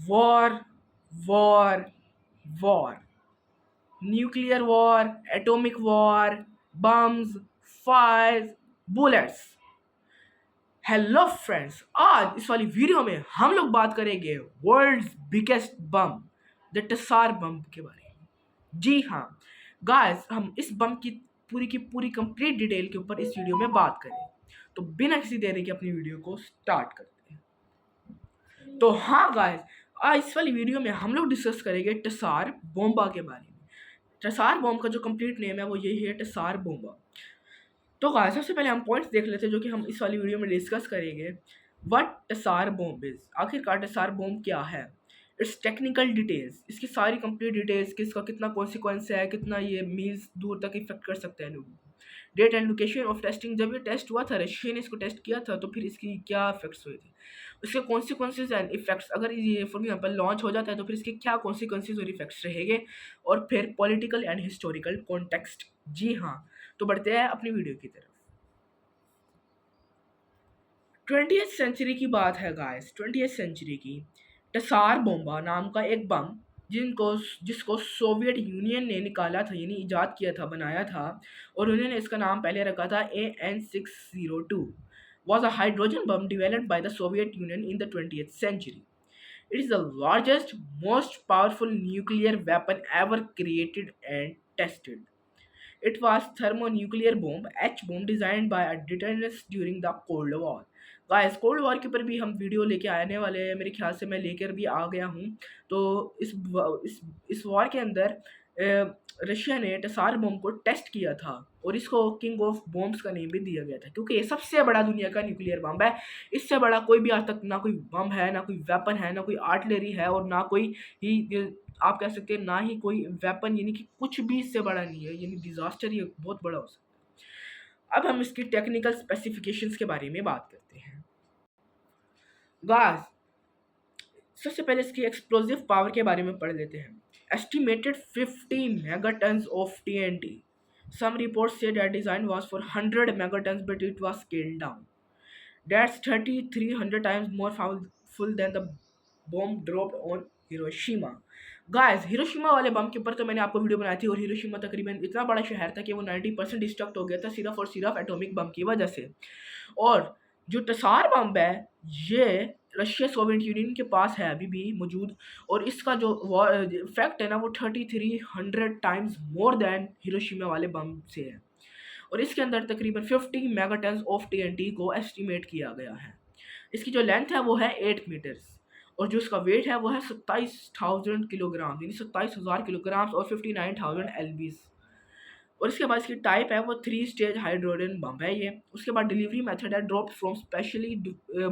war, war, war. Nuclear war, atomic war, bombs, fires, bullets. Hello friends, आज इस वाली video में हम लोग बात करेंगे world's biggest bomb, the Tsar बम के बारे में। जी हाँ गाइस, हम इस बम की पूरी कंप्लीट डिटेल के ऊपर इस वीडियो में बात करें। तो बिना किसी देरी के अपनी वीडियो को स्टार्ट करते हैं। तो हाँ गाइस, आज इस वाली वीडियो में हम लोग डिस्कस करेंगे टसार बोम्बा के बारे में। टसार बम का जो कंप्लीट नेम है वो यही है, टसार बोम्बा। तो गाइस, सबसे पहले हम पॉइंट्स देख लेते हैं जो कि हम इस वाली वीडियो में डिस्कस करेंगे। व्हाट टसार बॉम्ब इज, आखिरकार टसार बॉम्ब क्या है, इट्स टेक्निकल डिटेल्स, इसकी सारी कंप्लीट डिटेल्स कि इसका कितना कॉन्सिक्वेंस है, कितना ये मील्स दूर तक इफेक्ट कर सकता है लोगों को। Date and location of testing, जब ये टेस्ट हुआ था, रशिया ने इसको टेस्ट किया था, तो फिर इसकी क्या इफेक्ट्स हुए थे, उसके कॉन्सिक्वेंसेज एंड इफेक्ट्स, अगर ये फॉर एग्जाम्पल लॉन्च हो जाता है तो फिर इसके क्या कॉन्सिक्वेंसेज और इफेक्ट्स रहेंगे, और फिर पॉलिटिकल एंड हिस्टोरिकल कॉन्टेक्स्ट। जी हाँ, तो बढ़ते हैं अपनी वीडियो की तरफ। 20th सेंचुरी की बात है गाइस, 20th सेंचुरी की। टसार बोम्बा नाम का एक बम जिसको सोवियत यूनियन ने निकाला था, यानी इजाद किया था, बनाया था, और उन्होंने इसका नाम पहले रखा था AN-602, was a hydrogen bomb developed by the Soviet Union in the 20th century. It is the largest, most powerful nuclear weapon ever created and tested. It was thermonuclear bomb H bomb designed by a deterrence during the Cold War. Guys, cold war के ऊपर भी हम video लेके आने वाले हैं, मेरे ख्याल से मैं लेकर भी आ गया हूँ। तो इस वॉर के अंदर रशिया ने टसार बम को टेस्ट किया था, और इसको किंग ऑफ बॉम्ब्स का नेम भी दिया गया था, क्योंकि ये सबसे बड़ा दुनिया का न्यूक्लियर बम है। इससे बड़ा कोई भी आज तक ना कोई बम है, ना कोई वेपन है, ना कोई आर्टिलरी है, और ना कोई ही आप कह सकते हैं ना ही कोई वेपन, यानी कि कुछ भी इससे बड़ा नहीं है, यानी डिजास्टर ये बहुत बड़ा हो सकता है। अब हम इसकी टेक्निकल स्पेसिफिकेशंस के बारे में बात करते हैं। गाइस, सबसे पहले इसकी एक्सप्लोजिव पावर के बारे में पढ़ लेते हैं। Estimated 50 megatons of TNT. Some reports say that design was for 100 megatons, but it was scaled down. That's 3,300 times more powerful than the bomb dropped on Hiroshima. Guys, Hiroshima वाले बम के ऊपर तो मैंने आपको वीडियो बनाई थी, और हिरोशिमा तकरीबन इतना बड़ा शहर था कि वो 90% डिस्ट्रक्ट हो गया था सिर्फ और सिर्फ एटॉमिक बम की वजह से। और जो टसार बम है, ये रशिया सोवियत यूनियन के पास है अभी भी मौजूद, और इसका जो इफेक्ट है ना, वो 3,300 टाइम्स मोर देन हिरोशिमा वाले बम से है, और इसके अंदर तकरीबन 50 मेगाटन्स ऑफ TNT को एस्टिमेट किया गया है। इसकी जो लेंथ है वो है 8 मीटर्स, और जो इसका वेट है वो है 27,000 किलोग्राम, यानी 27,000 किलोग्राम, और 59,000 LBs। और इसके बाद इसकी टाइप है वो 3 स्टेज हाइड्रोजन बम है ये। उसके बाद डिलीवरी मेथड है drop from specially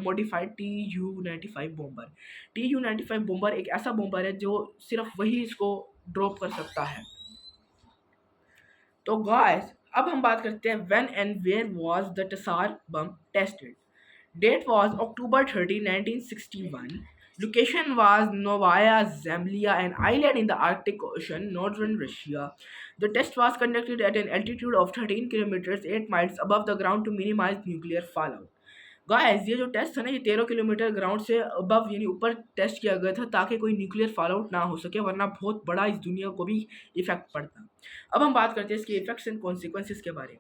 modified TU-95 bomber. TU-95 bomber एक ऐसा बॉम्बर है जो सिर्फ वही इसको ड्रॉप कर सकता है। तो गाइस, अब हम बात करते हैं when and where was the Tsar bomb tested. Date was October 30, 1961. Location was Novaya Zemlya, an island in the Arctic Ocean, northern Russia. The test was conducted at an altitude of 13 kilometers, 8 miles above the ground to minimize nuclear fallout. Guys, ये जो test था ना, ये 13 kilometre ground से above यानी ऊपर test किया गया था, ताकि कोई न्यूक्लियर फॉलआउट ना हो सके, वरना बहुत बड़ा इस दुनिया को भी इफेक्ट पड़ता। अब हम बात करते हैं इसके इफेक्ट्स एंड कॉन्सिक्वेंसेस के बारे में।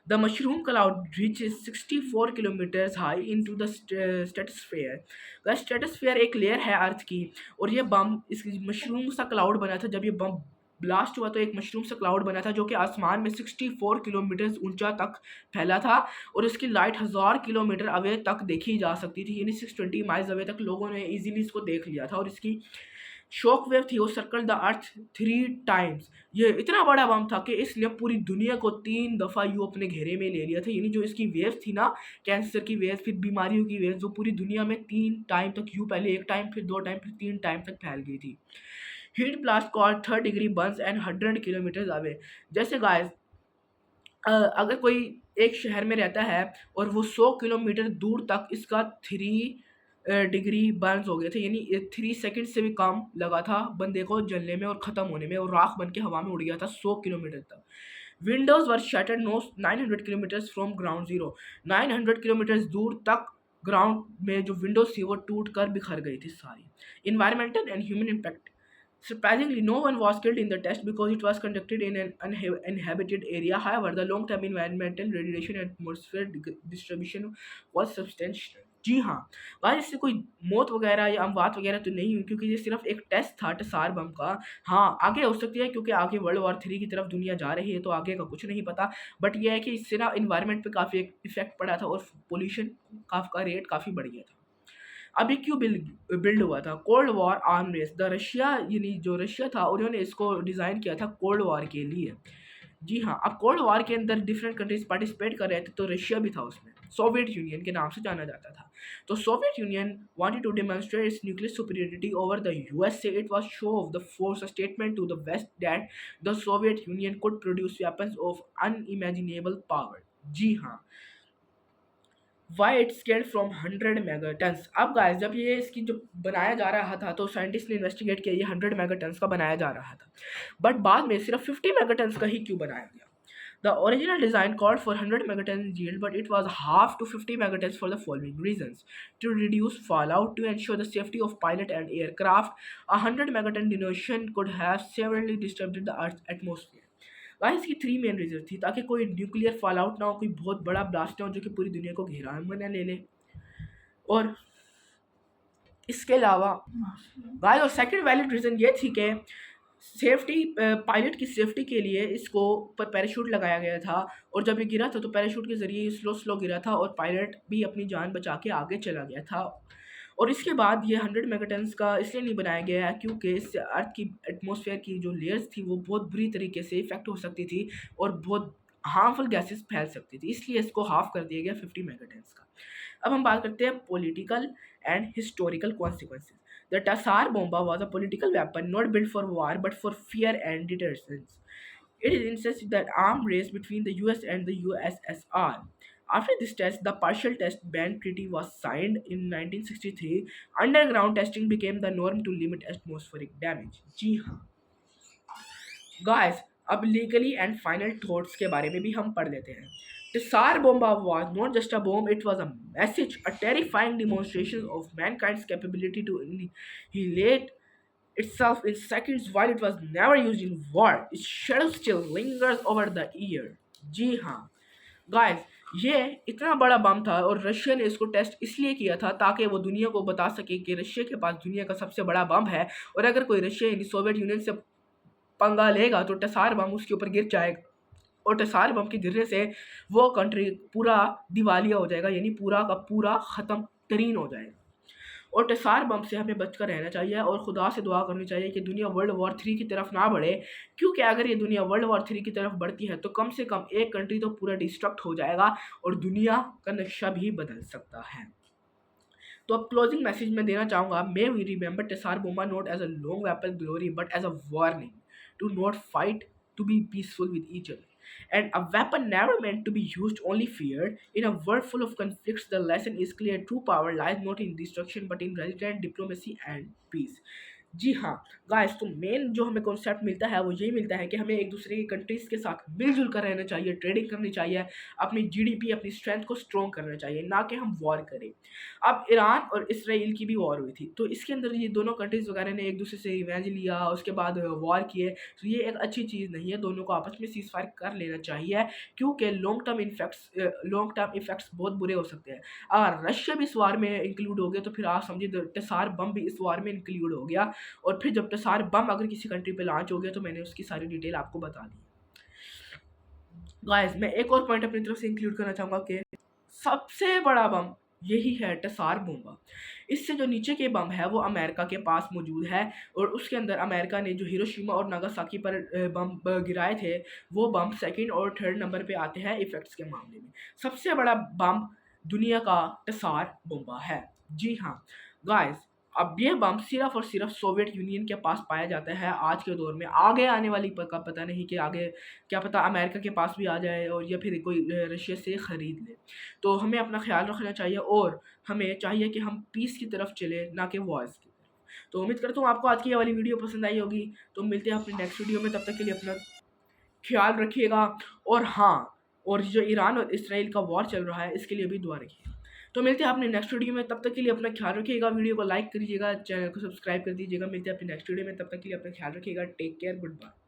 The mushroom cloud reaches 64 kilometres high into the stratosphere. Stratosphere एक लेयर है अर्थ की, और ये बम इस मशरूम सा क्लाउड बना था। जब ये बम ब्लास्ट हुआ तो एक मशरूम सा क्लाउड बना था, जो कि आसमान में 64 किलोमीटर ऊंचा तक फैला था, और उसकी लाइट 1000 किलोमीटर अवे तक देखी जा सकती थी, यानी 620 माइल्स अवे तक लोगों ने इजीली इसको देख लिया था। और इसकी शॉक वेव थी वो सर्कल द अर्थ 3 टाइम्स। ये इतना बड़ा बम था कि इसने पूरी दुनिया को 3 दफ़ा यूँ अपने घेरे में ले लिया था, यानी जो इसकी वेव थी ना, कैंसर की वेव, फिर बीमारियों की वेव, जो पूरी दुनिया में 3 टाइम तक यूँ, पहले 1 टाइम, फिर 2 टाइम, फिर 3 टाइम तक फैल गई थी। Heat blast called 3rd degree Burns and 100 kilometre away. जैसे गाइस, अगर कोई एक शहर में रहता है और वो 100 किलोमीटर दूर तक इसका 3 डिग्री बर्न्स हो गए थे, यानी 3 सेकंड से भी कम लगा था बंदे को जलने में और ख़त्म होने में, और राख बन के हवा में उड़ गया था 100 किलोमीटर तक। Windows were shattered 900 kilometres from ground zero. 900 kilometres दूर तक ग्राउंड में जो विंडोज थी वो टूट कर बिखर गई थी सारी। Environmental and human impact. Surprisingly, no one was killed in the test because it was conducted in an uninhabited area. However, the long-term environmental radiation and atmosphere distribution was substantial. जी हाँ, भाई इससे कोई मौत वगैरह या अमवात वगैरह तो नहीं हुई क्योंकि ये सिर्फ एक टेस्ट था टसार बम का। हाँ, आगे हो सकती है क्योंकि आगे वर्ल्ड वॉर 3 की तरफ दुनिया जा रही है तो आगे का कुछ नहीं पता। बट ये है कि इससे ना इन्वायरमेंट पे काफ़ी इफेक्ट पड़ा था और पोल्यूशन का रेट काफ़ी बढ़ गया था। अब ये क्यों बिल्ड हुआ था? Cold war arm race. The Russia यानी जो रशिया था उन्होंने इसको डिज़ाइन किया था कोल्ड वॉर के लिए। जी हाँ, अब कोल्ड वॉर के अंदर डिफरेंट कंट्रीज पार्टिसिपेट कर रहे थे तो रशिया भी था उसमें। सोवियत यूनियन के नाम से जाना जाता था। तो Soviet Union wanted to demonstrate its nuclear superiority over the USA. It was show off the force statement to the West that the Soviet Union could produce weapons of unimaginable power. जी हाँ, why it scaled from 100 megatons. अब guys जब ये इसकी जो बनाया जा रहा था तो साइंटिस्ट ने इन्वेस्टिगेट किया ये 100 मेगाटन्स का बनाया जा रहा था, बट बाद में सिर्फ 50 मेगाटन्स का ही क्यों बनाया गया? The original design called for 100 megatons yield, but it was halved to 50 megatons for the following reasons: to reduce fallout, to ensure the safety of pilot and aircraft. A 100 megaton denotation could have severely disturbed the Earth's atmosphere. Guys इसकी 3 main reason थी ताकि कोई nuclear fallout ना हो, कोई बहुत बड़ा blast ना हो जो कि पूरी दुनिया को घेरा में ना ले ले। और इसके अलावा गाइस और सेकंड वैलिड रीज़न ये थी कि सेफ्टी, पायलट की सेफ्टी के लिए इसको ऊपर पैराशूट लगाया गया था और जब ये गिरा था तो पैराशूट के ज़रिए स्लो स्लो गिरा था और पायलट भी अपनी जान बचा के आगे चला गया था। और इसके बाद ये 100 मेगाटन्स का इसलिए नहीं बनाया गया है क्योंकि इससे अर्थ की एटमॉस्फेयर की जो लेयर्स थी वो बहुत बुरी तरीके से इफेक्ट हो सकती थी और बहुत हार्मफुल गैसेस फैल सकती थी, इसलिए इसको हाफ कर दिया गया 50 मेगाटन्स का। अब हम बात करते हैं political and historical consequences. The Tassar bomba was a political weapon not built for war but for fear and deterrence. It is insisted that arms race between the US and the USSR. After this test, the partial test ban treaty was signed in 1963. Underground testing became the norm to limit atmospheric damage. जी हाँ guys, अब legally and final thoughts के बारे में भी हम पढ़ लेते हैं। Tsar Bomba was not just a bomb, it was a message, a terrifying demonstration of mankind's capability to annihilate itself in seconds. While it was never used in war, its shadow still lingers over the year. जी हाँ guys, ये इतना बड़ा बम था और Russia ने इसको test इसलिए किया था ताकि वो दुनिया को बता सके कि रशिया के पास दुनिया का सबसे बड़ा बम है और अगर कोई रशिया यानी सोवियत यूनियन से पंगा लेगा तो टसार बम उसके ऊपर गिर जाएगा और टसार बम के गिरने से वो कंट्री पूरा दिवालिया हो जाएगा, यानी पूरा का पूरा ख़त्म तरीन हो जाएगा। और टसार बम से हमें बचकर रहना चाहिए और खुदा से दुआ करनी चाहिए कि दुनिया वर्ल्ड वॉर 3 की तरफ ना बढ़े, क्योंकि अगर ये दुनिया वर्ल्ड वॉर 3 की तरफ बढ़ती है तो कम से कम एक कंट्री तो पूरा डिस्ट्रक्ट हो जाएगा और दुनिया का नक्शा भी बदल सकता है। तो अब क्लोजिंग मैसेज में देना चाहूँगा, may we remember Tsar Bomba not as a long weapon glory but as a warning to not fight, to be peaceful with each other. And a weapon never meant to be used, only feared. In a world full of conflicts, the lesson is clear. True power lies not in destruction but in resilient diplomacy and peace. जी हाँ guys, तो main जो हमें concept मिलता है वो यही मिलता है कि हमें एक दूसरे की कंट्रीज़ के साथ मिलजुल कर रहना चाहिए, ट्रेडिंग करनी चाहिए, अपनी जीडीपी अपनी स्ट्रेंथ को स्ट्रॉन्ग करना चाहिए, ना कि हम वॉर करें। अब ईरान और इसराइल की भी वॉर हुई थी तो इसके अंदर ये दोनों कंट्रीज़ वगैरह ने एक दूसरे से रिवेंज लिया, उसके बाद वॉर किए, तो ये एक अच्छी चीज़ नहीं है। दोनों को आपस में सीज फायर कर लेना चाहिए क्योंकि लॉन्ग टर्म इफेक्ट्स बहुत बुरे हो सकते हैं। अगर रशिया भी इस वार में इंक्लूड हो गया तो फिर आप समझिए टसार बम भी इस वार में इंक्लूड हो गया और फिर जब टसार बम अगर किसी कंट्री पे लॉन्च हो गया तो मैंने उसकी सारी डिटेल आपको बता दी। गाइस मैं एक और पॉइंट अपनी तरफ से इंक्लूड करना चाहूँगा कि सबसे बड़ा बम यही है टसार बोमा। इससे जो नीचे के बम है वो अमेरिका के पास मौजूद है और उसके अंदर अमेरिका ने जो हिरोशिमा और नागासाकी पर बम गिराए थे वो बम सेकंड और थर्ड नंबर पे आते हैं इफेक्ट्स के मामले में। सबसे बड़ा बम दुनिया का टसार बोमा है। जी हाँ गाइस, अब ये बम सिर्फ और सिर्फ सोवियत यूनियन के पास पाया जाता है आज के दौर में। आगे आने वाली का पता नहीं कि आगे क्या पता अमेरिका के पास भी आ जाए और या फिर कोई रशिया से ख़रीद ले। तो हमें अपना ख्याल रखना चाहिए और हमें चाहिए कि हम पीस की तरफ चले, ना कि वॉर्स की तरफ। तो उम्मीद करता हूँ आपको आज की ये वाली वीडियो पसंद आई होगी। तो मिलते हैं अपने नेक्स्ट वीडियो में, तब तक के लिए अपना ख्याल रखिएगा। और हाँ, और जो ईरान और इसराइल का वॉर चल रहा है इसके लिए भी दुआ रखिए। तो मिलते हैं अपने नेक्स्ट वीडियो में, तब तक के लिए अपना ख्याल रखिएगा, वीडियो को लाइक करिएगा, चैनल को सब्सक्राइब कर दीजिएगा। मिलते हैं अपने नेक्स्ट वीडियो में, तब तक के लिए अपना ख्याल रखिएगा। Take care, good bye.